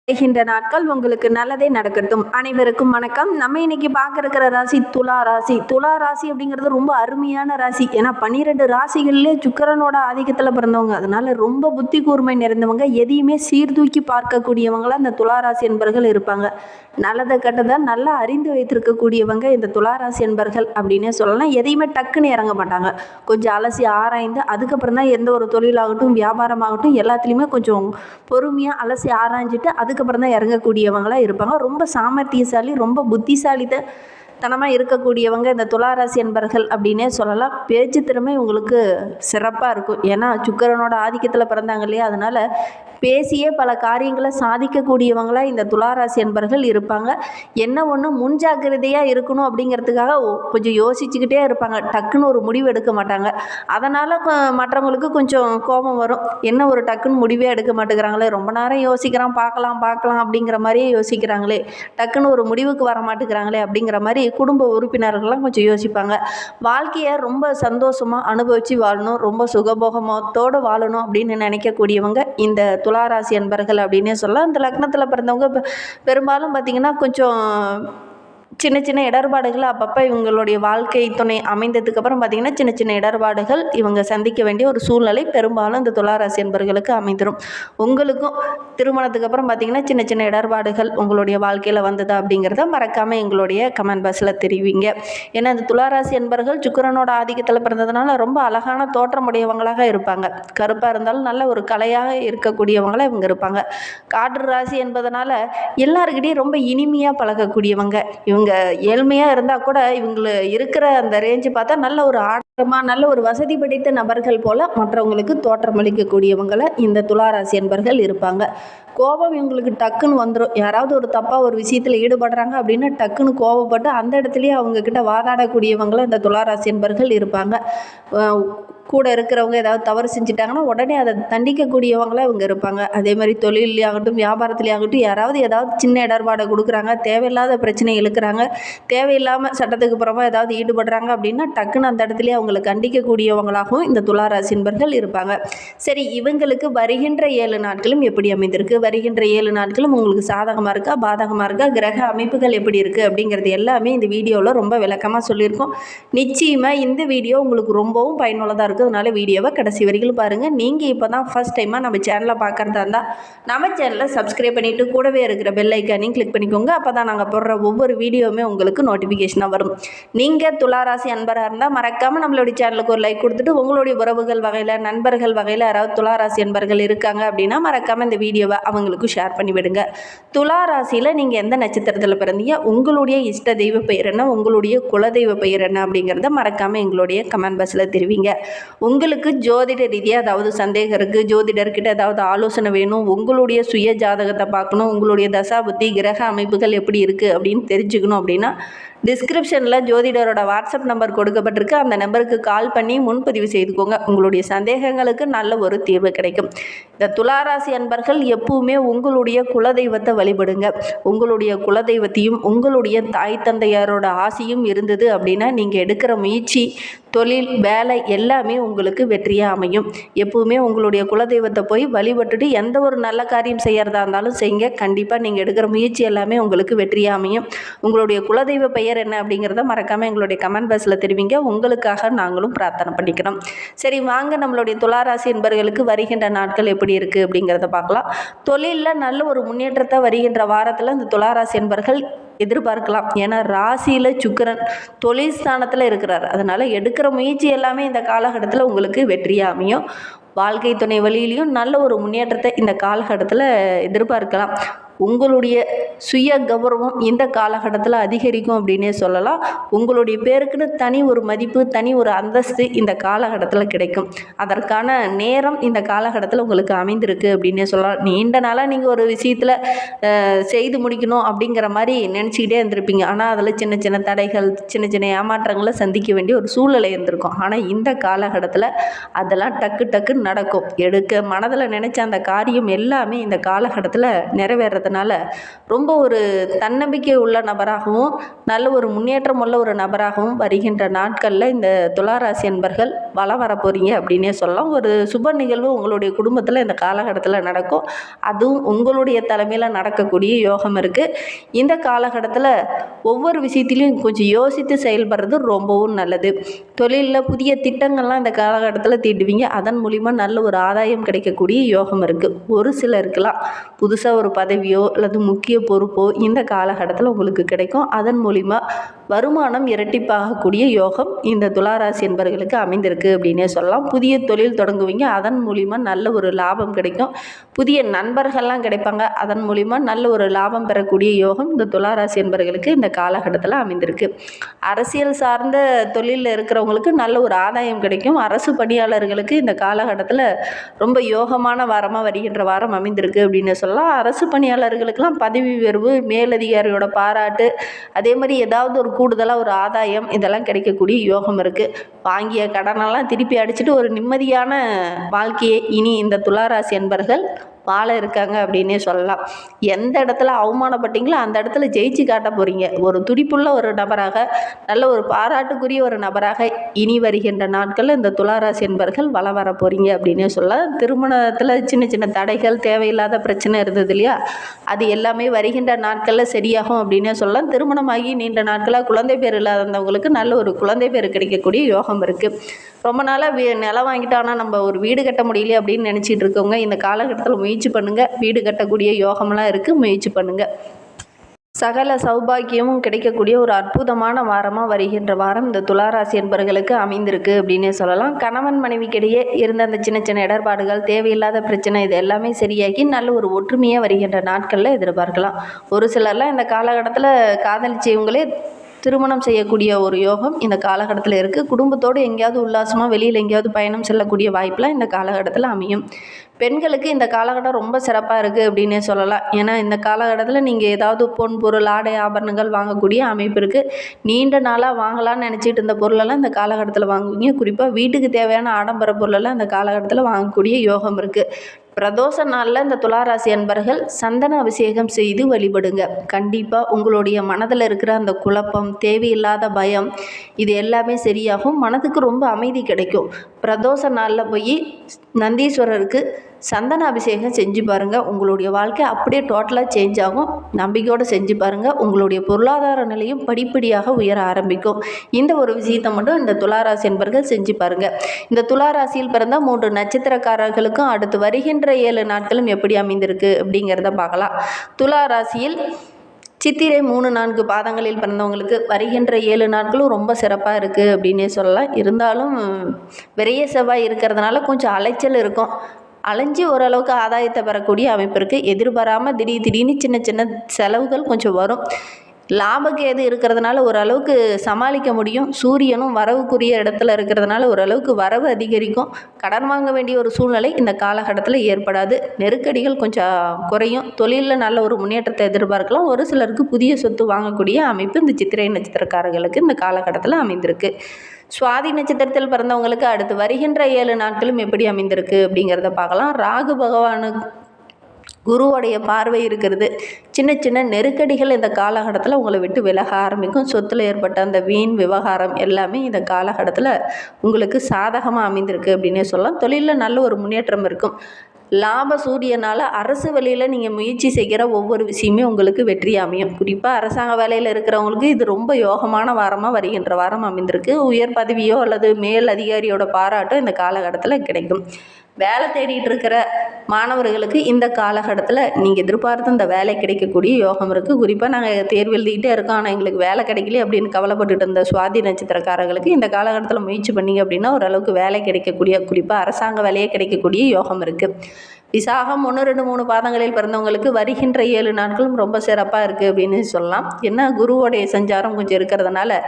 வருகின்ற நாட்கள் உங்களுக்கு நல்லதே நடக்கட்டும். அனைவருக்கும் வணக்கம். நம்ம இன்னைக்கு பார்க்க இருக்கிற ராசி துலா ராசி. துலா ராசி அப்படிங்கிறது ரொம்ப அருமையான ராசி. ஏன்னா 12 ராசிகள்லேயே சுக்கிரனோட ஆதிக்கத்தில் பிறந்தவங்க. அதனால ரொம்ப புத்தி கூர்மை நிறைந்தவங்க, எதையுமே சீர்தூக்கி பார்க்கக்கூடியவங்களா இந்த துலா ராசி என்பர்கள் இருப்பாங்க. நல்லதை கெட்டதை நல்லா அறிந்து வைத்திருக்கக்கூடியவங்க இந்த துலா ராசி என்பர்கள் அப்படின்னே சொல்லலாம். எதையுமே டக்குன்னு இறங்க மாட்டாங்க. கொஞ்சம் அலசி ஆராய்ந்து அதுக்கப்புறம் தான் எந்த ஒரு தொழிலாகட்டும் வியாபாரமாகட்டும் எல்லாத்துலேயுமே கொஞ்சம் பொறுமையாக அலசி ஆராய்ஞ்சிட்டு அதுக்கப்புறம் தான் இறங்கக்கூடியவங்களாக இருப்பாங்க. ரொம்ப சாமர்த்தியசாலி, ரொம்ப புத்திசாலித்தனமாக இருக்கக்கூடியவங்க இந்த துளாராசி என்பர்கள் அப்படின்னே சொல்லலாம். பேச்சு திறமை உங்களுக்கு சிறப்பாக இருக்கும். ஏன்னா சுக்கிரனோட ஆதிக்கத்தில் பிறந்தாங்க இல்லையா, அதனால் பேசியே பல காரியங்களை சாதிக்கக்கூடியவங்களாக இந்த துளாராசி என்பர்கள் இருப்பாங்க. என்ன ஒன்று முன்ஜாக்கிரதையாக இருக்கணும் அப்படிங்கிறதுக்காக கொஞ்சம் யோசிச்சுக்கிட்டே இருப்பாங்க. டக்குன்னு ஒரு முடிவு எடுக்க மாட்டாங்க. அதனால் மற்றவங்களுக்கு கொஞ்சம் கோபம் வரும். என்ன ஒரு டக்குன்னு முடிவே எடுக்க மாட்டேங்கிறாங்களே, ரொம்ப நேரம் யோசிக்கிறான், பார்க்கலாம் அப்படிங்கிற மாதிரியே யோசிக்கிறாங்களே, டக்குன்னு ஒரு முடிவுக்கு வர மாட்டேங்கிறாங்களே அப்படிங்கிற மாதிரி குடும்ப உறுப்பினர்கள்லாம் கொஞ்சம் யோசிப்பாங்க. வாழ்க்கையை ரொம்ப சந்தோஷமாக அனுபவித்து வாழணும், ரொம்ப சுகபோகமத்தோடு வாழணும் அப்படின்னு நினைக்கக்கூடியவங்க இந்த துளாராசி என்பர்கள் அப்படின்னே சொல்லலாம். இந்த லக்னத்தில் பிறந்தவங்க பெரும்பாலும் பார்த்திங்கன்னா கொஞ்சம் சின்ன சின்ன இடர்பாடுகள் அப்பப்போ இவங்களுடைய வாழ்க்கை துணை அமைந்ததுக்கப்புறம் பார்த்திங்கன்னா சின்ன சின்ன இடர்பாடுகள் இவங்க சந்திக்க வேண்டிய ஒரு சூழ்நிலை பெரும்பாலும் இந்த துளாராசி என்பர்களுக்கு அமைந்துடும். உங்களுக்கும் திருமணத்துக்கு அப்புறம் பார்த்திங்கன்னா சின்ன சின்ன இடர்பாடுகள் உங்களுடைய வாழ்க்கையில் வந்ததா அப்படிங்கிறத மறக்காமல் எங்களுடைய கமெண்ட் பாக்ஸில் தெரிவிங்க. ஏன்னா இந்த துளாராசி என்பர்கள் சுக்கிரனோட ஆதிக்கத்தில் பிறந்ததுனால ரொம்ப அழகான தோற்றமுடையவங்களாக இருப்பாங்க. கருப்பாக இருந்தாலும் நல்ல ஒரு கலையாக இருக்கக்கூடியவங்களாக இவங்க இருப்பாங்க. காற்று ராசி என்பதனால எல்லாருக்கிட்டையும் ரொம்ப இனிமையாக பழகக்கூடியவங்க. இவங்க ஏழ்மையாக இருந்தால் கூட இவங்க இருக்கிற அந்த ரேஞ்சு பார்த்தா நல்ல ஒரு ஆடம்பரமாக நல்ல ஒரு வசதி படைத்த நபர்கள் போல் மற்றவங்களுக்கு தோற்றமளிக்கக்கூடியவங்களை இந்த துளாராசி என்பர்கள் இருப்பாங்க. கோபம் இவங்களுக்கு டக்குன்னு வந்துடும். யாராவது ஒரு தப்பாக ஒரு விஷயத்தில் ஈடுபடுறாங்க அப்படின்னா டக்குன்னு கோபப்பட்டு அந்த இடத்துலையே அவங்கக்கிட்ட வாதாடக்கூடியவங்களும் இந்த துளாராசி என்பர்கள் இருப்பாங்க. கூட இருக்கிறவங்க ஏதாவது தவறு செஞ்சுட்டாங்கன்னா உடனே அதை தண்டிக்கக்கூடியவங்களாக இவங்க இருப்பாங்க. அதே மாதிரி தொழிலையாகட்டும் வியாபாரத்துலையாகட்டும் யாராவது ஏதாவது சின்ன இடர்பாடை கொடுக்குறாங்க, தேவையில்லாத பிரச்சனை இழுக்கிறாங்க, தேவையில்லாமல் சட்டத்துக்கு புறமா ஏதாவது ஈடுபடுறாங்க அப்படின்னா டக்குன்னு அந்த இடத்துலையே அவங்களை கண்டிக்கக்கூடியவங்களாகவும் இந்த துளாராசி என்பர்கள் இருப்பாங்க. சரி, இவங்களுக்கு வருகின்ற 7 நாட்களும் எப்படி அமைந்திருக்கு, வருகின்ற 7 நாட்களும் உங்களுக்கு சாதகமாக இருக்கா பாதகமாக இருக்கா, கிரக அமைப்புகள் எப்படி இருக்குது அப்படிங்கிறது எல்லாமே இந்த வீடியோவில் ரொம்ப விளக்கமாக சொல்லியிருக்கோம். நிச்சயமாக இந்த வீடியோ உங்களுக்கு ரொம்பவும் பயனுள்ளதாக இருக்கும். அதனால வீடியோவை கடைசி வரைக்கும் பாருங்கள். நீங்கள் இப்போ தான் ஃபஸ்ட் டைமாக நம்ம சேனலை பார்க்குறதா இருந்தால் நம்ம சேனலை சப்ஸ்கிரைப் பண்ணிவிட்டு கூடவே இருக்கிற பெல் ஐக்கானையும் கிளிக் பண்ணிக்கோங்க. அப்போ தான் நாங்கள் போடுற ஒவ்வொரு வீடியோவுமே உங்களுக்கு நோட்டிஃபிகேஷனாக வரும். நீங்கள் துளாராசி அன்பராக இருந்தால் மறக்காமல் நம்மளுடைய சேனலுக்கு ஒரு லைக் கொடுத்துட்டு உங்களுடைய உறவுகள் வகையில் நண்பர்கள் வகையில் யாராவது துளாராசி அன்பர்கள் இருக்காங்க அப்படின்னா மறக்காமல் இந்த வீடியோவை அவங்களுக்கு ஷேர் பண்ணிவிடுங்க. துளாராசியில் நீங்கள் எந்த நட்சத்திரத்தில் பிறந்தீங்க, உங்களுடைய இஷ்ட தெய்வ பெயர் என்ன, உங்களுடைய குலதெய்வ பெயர் என்ன அப்படிங்கிறத மறக்காமல் எங்களுடைய கமெண்ட் பாக்ஸில் தெரிவிங்க. உங்களுக்கு ஜோதிட ரீதியாக ஏதாவது சந்தேகம் இருக்குது, ஜோதிடர்கிட்ட ஏதாவது ஆலோசனை வேணும், உங்களுடைய சுய ஜாதகத்தை பார்க்கணும், உங்களுடைய தசாபுத்தி கிரக அமைப்புகள் எப்படி இருக்குது அப்படின்னு தெரிஞ்சுக்கணும் அப்படின்னா டிஸ்கிரிப்ஷனில் ஜோதிடரோட வாட்ஸ்அப் நம்பர் கொடுக்கப்பட்டிருக்கு. அந்த நம்பருக்கு கால் பண்ணி முன்பதிவு செய்துக்கோங்க. உங்களுடைய சந்தேகங்களுக்கு நல்ல ஒரு தீர்வு கிடைக்கும். இந்த துளாராசி அன்பர்கள் எப்பவுமே உங்களுடைய குலதெய்வத்தை வழிபடுங்க. உங்களுடைய குலதெய்வத்தையும் உங்களுடைய தாய் தந்தையாரோட ஆசையும் இருந்தது அப்படின்னா நீங்கள் எடுக்கிற முயற்சி, தொழில், வேலை எல்லாமே உங்களுக்கு வெற்றியாக அமையும். எப்பவுமே உங்களுடைய குலதெய்வத்தை போய் வழிபட்டுட்டு எந்த ஒரு நல்ல காரியம் செய்கிறதா இருந்தாலும் செய்யுங்க. கண்டிப்பாக நீங்கள் எடுக்கிற முயற்சி எல்லாமே உங்களுக்கு வெற்றியாக அமையும். உங்களுடைய குலதெய்வ பெயர் என்ன அப்படிங்கிறத மறக்காமல் எங்களுடைய கமெண்ட் பாக்ஸில் தெரிவிங்க. உங்களுக்காக நாங்களும் பிரார்த்தனை பண்ணிக்கிறோம். சரி, வாங்க நம்மளுடைய துளாராசி என்பவர்களுக்கு வருகின்ற நாட்கள் எப்படி இருக்குது அப்படிங்கிறத பார்க்கலாம். தொழிலில் நல்ல ஒரு முன்னேற்றத்தை வருகின்ற வாரத்தில் இந்த துளாராசி என்பவர்கள் எதிர்பார்க்கலாம். ஏன்னா ராசியில் சுக்கிரன் தொழில் ஸ்தானத்தில் இருக்கிறார். அதனால் எடுக்கிற முயற்சி எல்லாமே இந்த காலகட்டத்தில் உங்களுக்கு வெற்றியாக அமையும். வாழ்க்கை துணை வழியிலையும் நல்ல ஒரு முன்னேற்றத்தை இந்த காலகட்டத்தில் எதிர்பார்க்கலாம். உங்களுடைய சுய கௌரவம் இந்த காலகட்டத்தில் அதிகரிக்கும் அப்படின்னே சொல்லலாம். உங்களுடைய பேருக்குன்னு தனி ஒரு மதிப்பு, தனி ஒரு அந்தஸ்து இந்த காலகட்டத்தில் கிடைக்கும். அதற்கான நேரம் இந்த காலகட்டத்தில் உங்களுக்கு அமைந்திருக்கு அப்படின்னே சொல்லலாம். நீண்ட நாளாக நீங்கள் ஒரு விஷயத்தில் செய்து முடிக்கணும் அப்படிங்கிற மாதிரி நினச்சிக்கிட்டே இருந்திருப்பீங்க. ஆனால் அதில் சின்ன சின்ன தடைகள், சின்ன சின்ன ஏமாற்றங்களை சந்திக்க வேண்டிய ஒரு சூழ்நிலை இருந்திருக்கும். ஆனால் இந்த காலகட்டத்தில் அதெல்லாம் டக்குன்னு நடக்கும். மனதில் நினச்ச அந்த காரியம் எல்லாமே இந்த காலகட்டத்தில் நிறைவேறதுக்கு இருக்கிறதுனால ரொம்ப ஒரு தன்னம்பிக்கை உள்ள நபராகவும் நல்ல ஒரு முன்னேற்றம் உள்ள ஒரு நபராகவும் வருகின்ற நாட்களில் இந்த துளாராசி அன்பர்கள் வளம் வர போகிறீங்க அப்படின்னே சொல்லலாம். ஒரு சுப நிகழ்வு உங்களுடைய குடும்பத்தில் இந்த காலகட்டத்தில் நடக்கும். அதுவும் உங்களுடைய தலைமையில் நடக்கக்கூடிய யோகம் இருக்குது. இந்த காலகட்டத்தில் ஒவ்வொரு விஷயத்திலையும் கொஞ்சம் யோசித்து செயல்படுறது ரொம்பவும் நல்லது. தொழிலில் புதிய திட்டங்கள்லாம் இந்த காலகட்டத்தில் தீட்டுவீங்க. அதன் மூலிமா நல்ல ஒரு ஆதாயம் கிடைக்கக்கூடிய யோகம் இருக்குது. ஒரு சிலருக்கெல்லாம் புதுசாக ஒரு பதவியோ அல்லது முக்கிய பொறுப்போ இந்த காலகட்டத்தில் உங்களுக்கு கிடைக்கும். அதன் மூலிமா வருமானம் இரட்டிப்பாகக்கூடிய யோகம் இந்த துளாராசி என்பவர்களுக்கு அமைந்திருக்கு அப்படின்னே சொல்லலாம். புதிய தொழில் தொடங்குவீங்க. அதன் மூலிமா நல்ல ஒரு லாபம் கிடைக்கும். புதிய நண்பர்கள்லாம் கிடைப்பாங்க. அதன் மூலிமா நல்ல ஒரு லாபம் பெறக்கூடிய யோகம் இந்த துளாராசி என்பவர்களுக்கு இந்த காலகட்டத்தில் அமைந்திருக்கு. அரசியல் சார்ந்த தொழிலில் இருக்கிறவங்களுக்கு நல்ல ஒரு ஆதாயம் கிடைக்கும். அரசு பணியாளர்களுக்கு இந்த காலகட்டத்தில் ரொம்ப யோகமான வாரமாக வருகின்ற வாரம் அமைந்திருக்கு அப்படின்னு சொல்லலாம். அரசு பணியாளர்களுக்கெல்லாம் பதவி உயர்வு, மேலதிகாரியோட பாராட்டு, அதே மாதிரி ஏதாவது ஒரு கூடுதலாக ஒரு ஆதாயம் இதெல்லாம் கிடைக்கக்கூடிய யோகம் இருக்குது. வாங்கிய கடனெல்லாம் திருப்பி அடிச்சுட்டு ஒரு நிம்மதியான வாழ்க்கையை இனி இந்த துளாராசி என்பர்கள் வாழ இருக்காங்க அப்படின்னே சொல்லலாம். எந்த இடத்துல அவமானப்பட்டீங்களோ அந்த இடத்துல ஜெயிச்சு காட்ட போகிறீங்க. ஒரு துடிப்புள்ள ஒரு நபராக, நல்ல ஒரு பாராட்டுக்குரிய ஒரு நபராக இனி வருகின்ற நாட்களில் இந்த துளாராசி என்பர்கள் வளம் வர போகிறீங்க அப்படின்னே சொல்லலாம். திருமணத்தில் சின்ன சின்ன தடைகள், தேவையில்லாத பிரச்சனை இருந்தது இல்லையா, அது எல்லாமே வருகின்ற நாட்களில் சரியாகும் அப்படின்னே சொல்லலாம். திருமணமாகி நீண்ட நாட்களாக குழந்தை பேர் இல்லாதவங்களுக்கு நல்ல ஒரு குழந்தை பேர் கிடைக்கக்கூடிய யோகம் இருக்குது. ரொம்ப நாளாக நிலம் வாங்கிட்டோன்னா நம்ம ஒரு வீடு கட்ட முடியல அப்படின்னு நினச்சிட்டு இருக்கவங்க இந்த காலகட்டத்தில் முயற்சி பண்ணுங்கள். வீடு கட்டக்கூடிய யோகமெல்லாம் இருக்குது, முயற்சி பண்ணுங்கள். சகல சௌபாக்கியமும் கிடைக்கக்கூடிய ஒரு அற்புதமான வாரமாக வருகின்ற வாரம் இந்த துளாராசி என்பவர்களுக்கு அமைந்திருக்கு அப்படின்னே சொல்லலாம். கணவன் மனைவிக்கிடையே இருந்த அந்த சின்ன சின்ன இடர்பாடுகள், தேவையில்லாத பிரச்சனை இது எல்லாமே சரியாகி நல்ல ஒரு ஒற்றுமையாக வருகின்ற நாட்களில் எதிர்பார்க்கலாம். ஒரு சிலர்லாம் இந்த காலகட்டத்தில் காதலிச்சவங்களே திருமணம் செய்யக்கூடிய ஒரு யோகம் இந்த காலகட்டத்தில் இருக்குது. குடும்பத்தோடு எங்கேயாவது உல்லாசமாக வெளியில் எங்கேயாவது பயணம் செல்லக்கூடிய வாய்ப்பெலாம் இந்த காலகட்டத்தில் அமையும். பெண்களுக்கு இந்த காலகட்டம் ரொம்ப சிறப்பாக இருக்குது அப்படின்னே சொல்லலாம். ஏன்னா இந்த காலகட்டத்தில் நீங்கள் ஏதாவது பொன் பொருள், ஆடை ஆபரணங்கள் வாங்கக்கூடிய அமைப்பு இருக்குது. நீண்ட நாளாக வாங்கலாம்னு நினச்சிட்டு இருந்த பொருளெல்லாம் இந்த காலகட்டத்தில் வாங்குவீங்க. குறிப்பாக வீட்டுக்கு தேவையான ஆடம்பர பொருளெல்லாம் இந்த காலகட்டத்தில் வாங்கக்கூடிய யோகம் இருக்குது. பிரதோஷ நாளில் இந்த துளாராசி அன்பர்கள் சந்தன அபிஷேகம் செய்து வழிபடுங்க. கண்டிப்பாக உங்களுடைய மனதில் இருக்கிற அந்த குழப்பம், தேவையில்லாத பயம் இது எல்லாமே சரியாகும். மனதுக்கு ரொம்ப அமைதி கிடைக்கும். பிரதோஷ நாளில் போய் நந்தீஸ்வரருக்கு சந்தன அபிஷேகம் செஞ்சு பாருங்கள். உங்களுடைய வாழ்க்கை அப்படியே டோட்டலாக சேஞ்ச் ஆகும். நம்பிக்கையோடு செஞ்சு பாருங்கள். உங்களுடைய பொருளாதார நிலையும் படிப்படியாக உயர ஆரம்பிக்கும். இந்த ஒரு விஷயத்தை மட்டும் இந்த துளாராசி என்பர்கள் செஞ்சு பாருங்கள். இந்த துளாராசியில் பிறந்த 3 நட்சத்திரக்காரர்களுக்கும் அடுத்து வருகின்ற 7 நாட்களும் எப்படி அமைந்திருக்கு அப்படிங்கிறத பார்க்கலாம். துளாராசியில் சித்திரை 3-4 பாதங்களில் பிறந்தவங்களுக்கு வருகின்ற 7 நாட்களும் ரொம்ப சிறப்பாக இருக்குது அப்படின்னே சொல்லலாம். இருந்தாலும் விரைய செவ்வாய் இருக்கிறதுனால கொஞ்சம் அலைச்சல் இருக்கும். அலைஞ்சி ஓரளவுக்கு ஆதாயத்தை பெறக்கூடிய அமைப்பு இருக்குது. எதிர்பாராமல் திடீர்னு சின்ன சின்ன செலவுகள் கொஞ்சம் வரும். லாபக்கேது இருக்கிறதுனால ஓரளவுக்கு சமாளிக்க முடியும். சூரியனும் வரவுக்குரிய இடத்துல இருக்கிறதுனால ஓரளவுக்கு வரவு அதிகரிக்கும். கடன் வாங்க வேண்டிய ஒரு சூழ்நிலை இந்த காலகட்டத்தில் ஏற்படாது. நெருக்கடிகள் கொஞ்சம் குறையும். தொழிலில் நல்ல ஒரு முன்னேற்றத்தை எதிர்பார்க்கலாம். ஒரு சிலருக்கு புதிய சொத்து வாங்கக்கூடிய அமைப்பு இந்த சித்திரை நட்சத்திரக்காரர்களுக்கு இந்த காலகட்டத்தில் அமைந்திருக்கு. சுவாதி நட்சத்திரத்தில் பிறந்தவங்களுக்கு அடுத்து வருகின்ற 7 நாட்களும் எப்படி அமைந்திருக்கு அப்படிங்கிறத பார்க்கலாம். ராகு பகவானுக்கு குருவோடைய பார்வை இருக்கிறது. சின்ன சின்ன நெருக்கடிகள் இந்த காலகட்டத்தில் உங்களை விட்டு விலக ஆரம்பிக்கும். சொத்தில் ஏற்பட்ட அந்த வீண் விவகாரம் எல்லாமே இந்த காலகட்டத்தில் உங்களுக்கு சாதகமாக அமைந்திருக்கு அப்படின்னே சொல்லலாம். தொழிலில் நல்ல ஒரு முன்னேற்றம் இருக்கும். லாப சூரியனால் அரசு வழியில் நீங்கள் முயற்சி செய்கிற ஒவ்வொரு விஷயமே உங்களுக்கு வெற்றி அமையும். குறிப்பாக அரசாங்க வேலையில் இருக்கிறவங்களுக்கு இது ரொம்ப யோகமான வாரமாக வருகின்ற வாரம் அமைந்திருக்கு. உயர் பதவியோ அல்லது மேல் அதிகாரியோட பாராட்டோ இந்த காலகட்டத்தில் கிடைக்கும். வேலை தேடிட்டு இருக்கிற மாணவர்களுக்கு இந்த காலகட்டத்தில் நீங்கள் எதிர்பார்த்து இந்த வேலை கிடைக்கக்கூடிய யோகம் இருக்குது. குறிப்பாக நாங்கள் தேர்வு எழுதிக்கிட்டே இருக்கோம், ஆனால் எங்களுக்கு வேலை கிடைக்கல அப்படின்னு கவலைப்பட்டுட்டு இருந்த சுவாதி நட்சத்திரக்காரர்களுக்கு இந்த காலகட்டத்தில் முயற்சி பண்ணிங்க அப்படின்னா ஓரளவுக்கு வேலை கிடைக்கக்கூடிய, குறிப்பாக அரசாங்க வேலையே கிடைக்கக்கூடிய யோகம் இருக்குது. விசாகம் 1, 2, 3 பாதங்களில் பிறந்தவங்களுக்கு வருகின்ற 7 நாட்களும் ரொம்ப சிறப்பாக இருக்குது அப்படின்னு சொல்லலாம். ஏன்னா குருவோடைய சஞ்சாரம் கொஞ்சம் இருக்கிறதுனால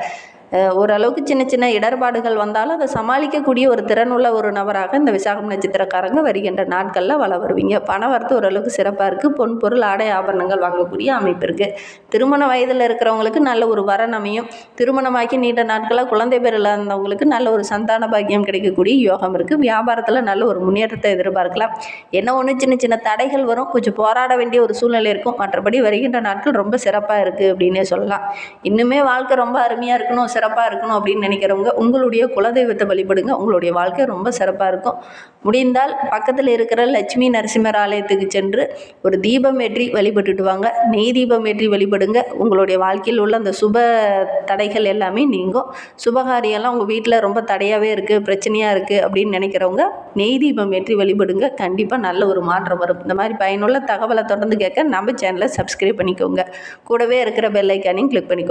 ஓரளவுக்கு சின்ன சின்ன இடர்பாடுகள் வந்தாலும் அதை சமாளிக்கக்கூடிய ஒரு திறனுள்ள ஒரு நபராக இந்த விசாகம் நட்சத்திரக்காரங்க வருகின்ற நாட்களில் வள வருவீங்க. பண வரத்து ஓரளவுக்கு சிறப்பாக இருக்குது. பொன் பொருள் ஆடை ஆபரணங்கள் வாங்கக்கூடிய அமைப்பு இருக்குது. திருமண வயதில் இருக்கிறவங்களுக்கு நல்ல ஒரு வரன் அமையும். திருமணமாக்கி நீண்ட நாட்களாக குழந்தை பேர் இல்லாதவங்களுக்கு நல்ல ஒரு சந்தான பாக்கியம் கிடைக்கக்கூடிய யோகம் இருக்குது. வியாபாரத்தில் நல்ல ஒரு முன்னேற்றத்தை எதிர்பார்க்கலாம். என்ன ஒன்று சின்ன சின்ன தடைகள் வரும், கொஞ்சம் போராட வேண்டிய ஒரு சூழ்நிலை இருக்கும். மற்றபடி வருகின்ற நாட்கள் ரொம்ப சிறப்பாக இருக்குது அப்படின்னே சொல்லலாம். இன்னுமே வாழ்க்கை ரொம்ப அருமையாக இருக்கணும், சிறப்பாக இருக்கணும் அப்படின்னு நினைக்கிறவங்க உங்களுடைய குலதெய்வத்தை வழிபடுங்க. உங்களுடைய வாழ்க்கை ரொம்ப சிறப்பாக இருக்கும். முடிந்தால் பக்கத்தில் இருக்கிற லட்சுமி நரசிம்மர் ஆலயத்துக்கு சென்று ஒரு தீபம் ஏற்றி வழிபட்டுட்டு வாங்க. நெய் தீபம் ஏற்றி வழிபடுங்க. உங்களுடைய வாழ்க்கையில் உள்ள அந்த சுப தடைகள் எல்லாமே நீங்கும். சுபகாரியெல்லாம் உங்கள் வீட்டில் ரொம்ப தடையாகவே இருக்குது, பிரச்சனையாக இருக்குது அப்படின்னு நினைக்கிறவங்க நெய் தீபம் ஏற்றி வழிபடுங்க. கண்டிப்பாக நல்ல ஒரு மாற்றம் வரும். இந்த மாதிரி பயனுள்ள தகவலை தொடர்ந்து கேட்க நம்ம சேனலை சப்ஸ்கிரைப் பண்ணிக்கோங்க. கூடவே இருக்கிற பெல் ஐக்கானையும் கிளிக் பண்ணிக்கோங்க.